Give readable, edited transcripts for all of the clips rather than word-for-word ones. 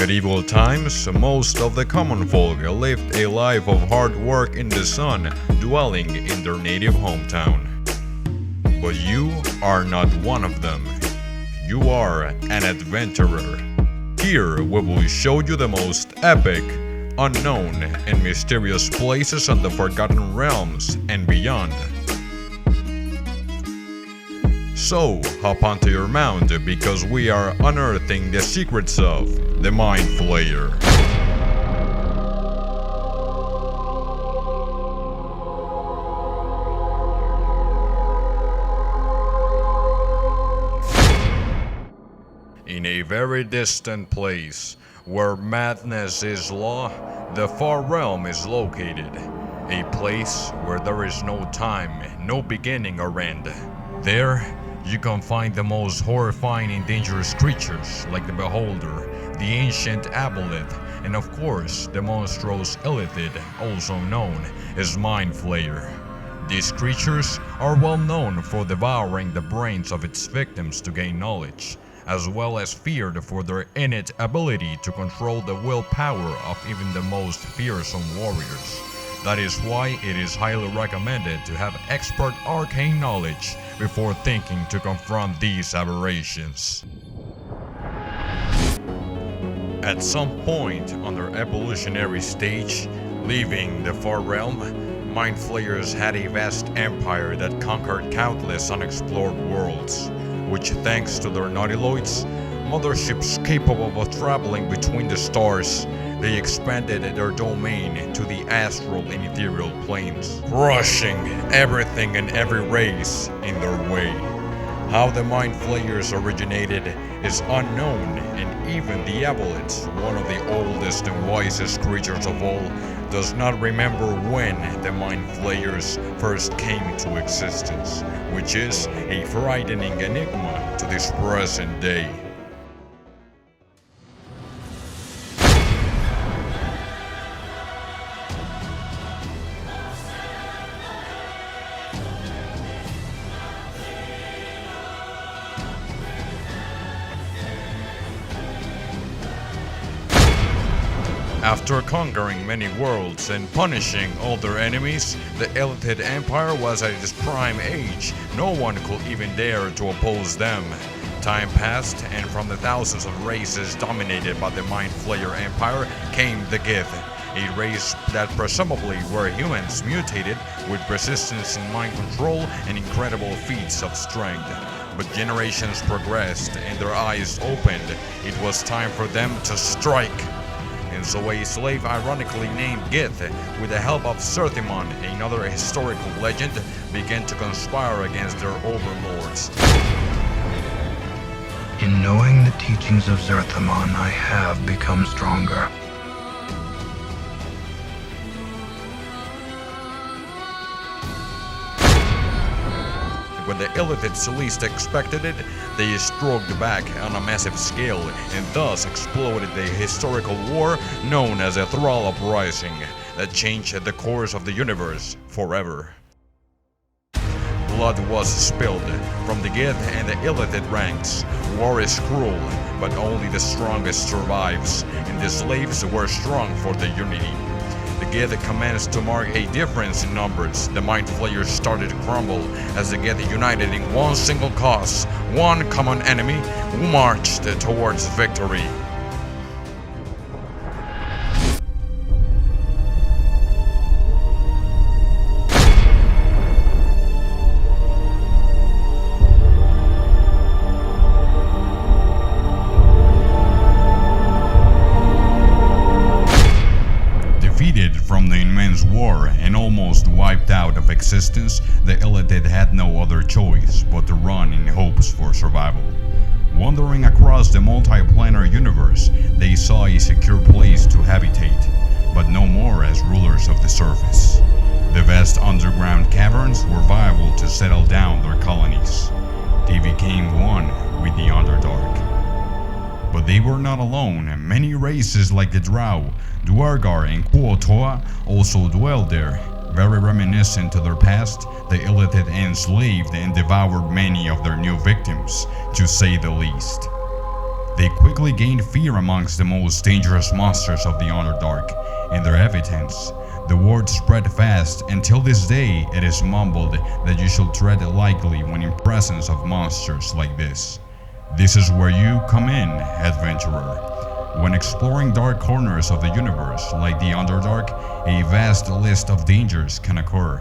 medieval times, most of the common folk lived a life of hard work in the sun, dwelling in their native hometown. But you are not one of them. You are an adventurer. Here we will show you the most epic, unknown, and mysterious places on the Forgotten Realms and beyond. So, hop onto your mount because we are unearthing the secrets of the Mind Flayer. In a very distant place, where madness is law, the Far Realm is located. A place where there is no time, no beginning or end. There, you can find the most horrifying and dangerous creatures like the Beholder, the Ancient Aboleth, and of course the monstrous Illithid, also known as Mind Flayer. These creatures are well known for devouring the brains of its victims to gain knowledge, as well as feared for their innate ability to control the willpower of even the most fearsome warriors. That is why it is highly recommended to have expert arcane knowledge before thinking to confront these aberrations. At some point on their evolutionary stage, leaving the Far Realm, Mind Flayers had a vast empire that conquered countless unexplored worlds, which thanks to their nautiloids, motherships capable of traveling between the stars, they expanded their domain to the astral and ethereal planes, crushing everything and every race in their way. How the Mind Flayers originated is unknown, and even the Aboleths, one of the oldest and wisest creatures of all, does not remember when the Mind Flayers first came into existence, which is a frightening enigma to this present day. After conquering many worlds and punishing all their enemies, the Illithid Empire was at its prime age. No one could even dare to oppose them. Time passed, and from the thousands of races dominated by the Mind Flayer Empire came the Gith, a race that presumably were humans mutated with persistence in mind control and incredible feats of strength. But generations progressed and their eyes opened. It was time for them to strike. And so a slave ironically named Gith, with the help of Serthimon, another historical legend, began to conspire against their overlords. In knowing the teachings of Serthimon, I have become stronger. When the Illithids least expected it, they stroked back on a massive scale and thus exploded the historical war known as the Thrall Uprising that changed the course of the universe forever. Blood was spilled from the Gith and the Illithid ranks. War is cruel, but only the strongest survives, and the slaves were strong for the unity. The Gith commenced to mark a difference in numbers. The Mind Flayers started to crumble as the Gith united in one single cause, one common enemy, who marched towards victory. From the immense war and almost wiped out of existence, the Illithid had no other choice but to run in hopes for survival. Wandering across the multi-planar universe, they saw a secure place to habitate, but no more as rulers of the surface. The vast underground caverns were viable to settle down their colonies. They became one with the Underdark. But they were not alone. Many races like the Drow, Duergar, and Kuotoa also dwelled there. Very reminiscent to their past, the Illithid enslaved and devoured many of their new victims, to say the least. They quickly gained fear amongst the most dangerous monsters of the Underdark. In their evidence, the word spread fast, and till this day it is mumbled that you should tread lightly when in presence of monsters like this. This is where you come in, adventurer. When exploring dark corners of the universe like the Underdark, a vast list of dangers can occur.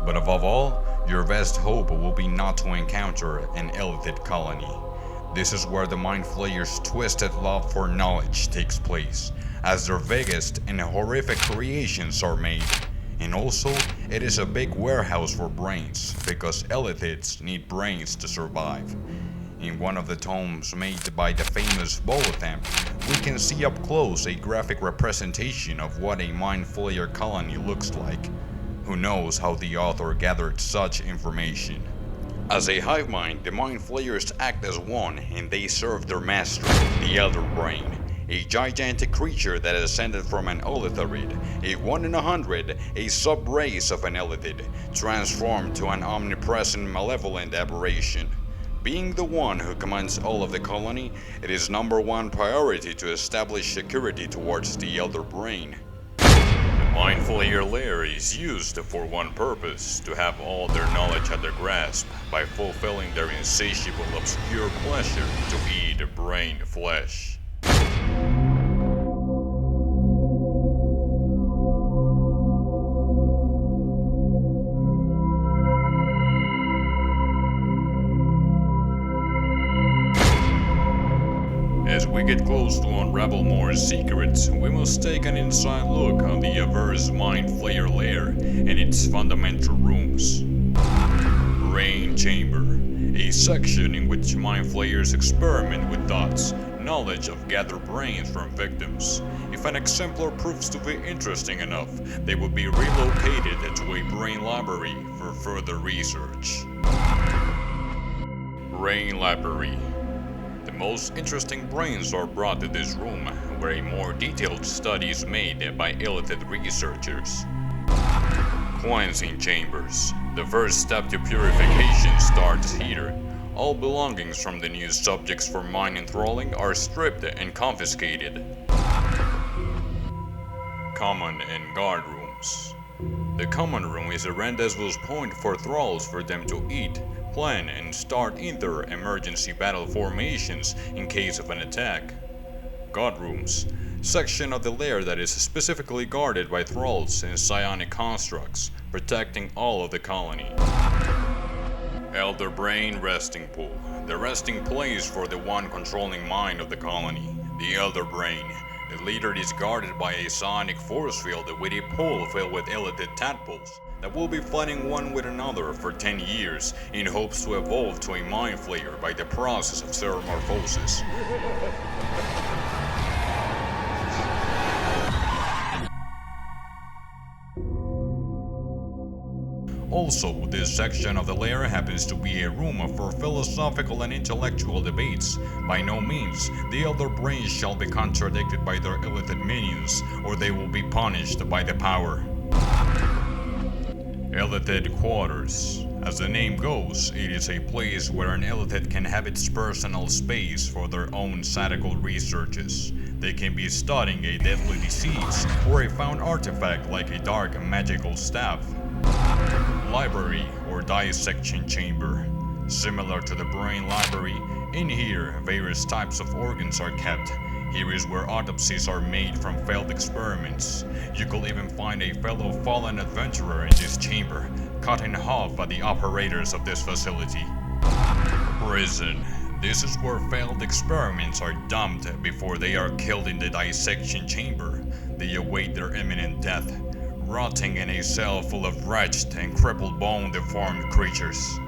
But above all, your best hope will be not to encounter an illithid colony. This is where the Mind Flayer's twisted love for knowledge takes place, as their vaguest and horrific creations are made. And also, it is a big warehouse for brains, because illithids need brains to survive. In one of the tomes made by the famous Bolothamp, we can see up close a graphic representation of what a Mind Flayer colony looks like. Who knows how the author gathered such information? As a hive mind, the Mind Flayers act as one, and they serve their master, the Elder Brain, a gigantic creature that ascended from an Illitharid, a 1 in 100, a sub-race of an Illithid, transformed to an omnipresent malevolent aberration. Being the one who commands all of the colony, it is #1 priority to establish security towards the Elder Brain. The Mind Flayer lair is used for one purpose, to have all their knowledge at their grasp by fulfilling their insatiable obscure pleasure to eat brain flesh. As we get close to unravel more secrets, we must take an inside look on the averse Mind Flayer lair and its fundamental rooms. Brain Chamber, a section in which Mind Flayers experiment with thoughts, knowledge of gathered brains from victims. If an exemplar proves to be interesting enough, they will be relocated to a brain library for further research. Brain Library. The most interesting brains are brought to this room, where a more detailed study is made by illithid researchers. Cleansing Chambers. The first step to purification starts here. All belongings from the new subjects for mind enthralling are stripped and confiscated. Common and Guard Rooms. The Common Room is a rendezvous point for thralls for them to eat, plan, and start in their emergency battle formations in case of an attack. Guard Rooms. Section of the lair that is specifically guarded by thralls and psionic constructs, protecting all of the colony. Elder Brain Resting Pool. The resting place for the one controlling mind of the colony, the Elder Brain. The leader is guarded by a psionic force field with a pool filled with illithid tadpoles that will be fighting one with another for 10 years in hopes to evolve to a Mind Flayer by the process of seromorphosis. Also, this section of the lair happens to be a room for philosophical and intellectual debates. By no means, the Elder Brains shall be contradicted by their illithid minions, or they will be punished by the power. Illithid Quarters. As the name goes, it is a place where an illithid can have its personal space for their own sadical researches. They can be studying a deadly disease or a found artifact like a dark magical staff. Library or dissection chamber. Similar to the brain library, in here various types of organs are kept. Here is where autopsies are made from failed experiments. You could even find a fellow fallen adventurer in this chamber, cut in half by the operators of this facility. Prison. This is where failed experiments are dumped before they are killed in the dissection chamber. They await their imminent death, rotting in a cell full of wretched and crippled bone-deformed creatures.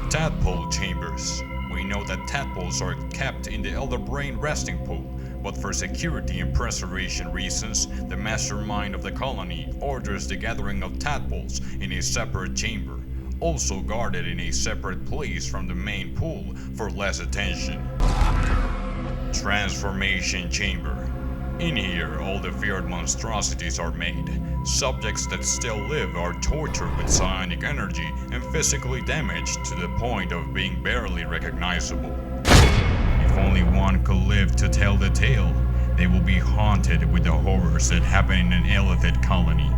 Tadpole Chambers. We know that tadpoles are kept in the Elder Brain resting pool, but for security and preservation reasons, the mastermind of the colony orders the gathering of tadpoles in a separate chamber, also guarded in a separate place from the main pool for less attention. Transformation Chamber. In here, all the feared monstrosities are made. Subjects that still live are tortured with psionic energy and physically damaged to the point of being barely recognizable. If if only one could live to tell the tale, they will be haunted with the horrors that happen in an illithid colony.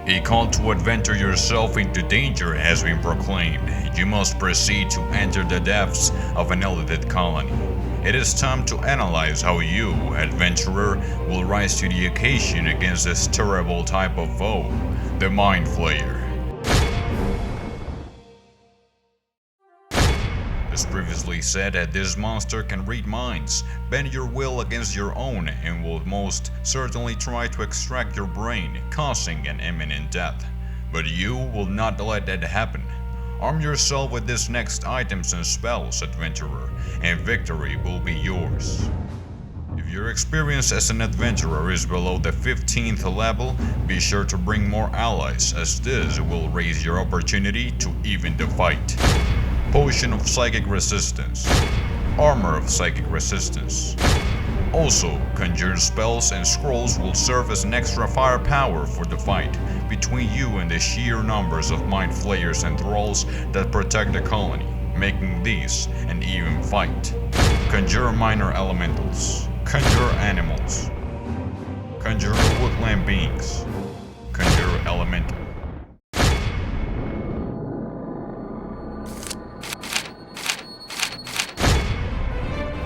A call to adventure yourself into danger has been proclaimed. You must proceed to enter the depths of an illithid colony. It is time to analyze how you, adventurer, will rise to the occasion against this terrible type of foe, the Mind Flayer. As previously said, this monster can read minds, bend your will against your own, and will most certainly try to extract your brain, causing an imminent death. But you will not let that happen. Arm yourself with these next items and spells, adventurer, and victory will be yours. If your experience as an adventurer is below the 15th level, be sure to bring more allies, as this will raise your opportunity to even the fight. Potion of Psychic Resistance. Armor of Psychic Resistance. Also, conjured spells and scrolls will serve as an extra firepower for the fight between you and the sheer numbers of Mind Flayers and Thralls that protect the colony, making these an even fight. Conjure Minor Elementals. Conjure Animals. Conjure Woodland Beings. Conjure Elemental.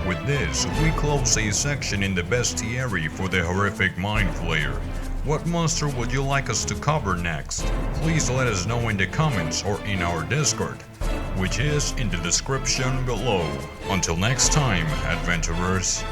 With this, we close a section in the Bestiary for the horrific Mind Flayer. What monster would you like us to cover next? Please let us know in the comments or in our Discord, which is in the description below. Until next time, adventurers.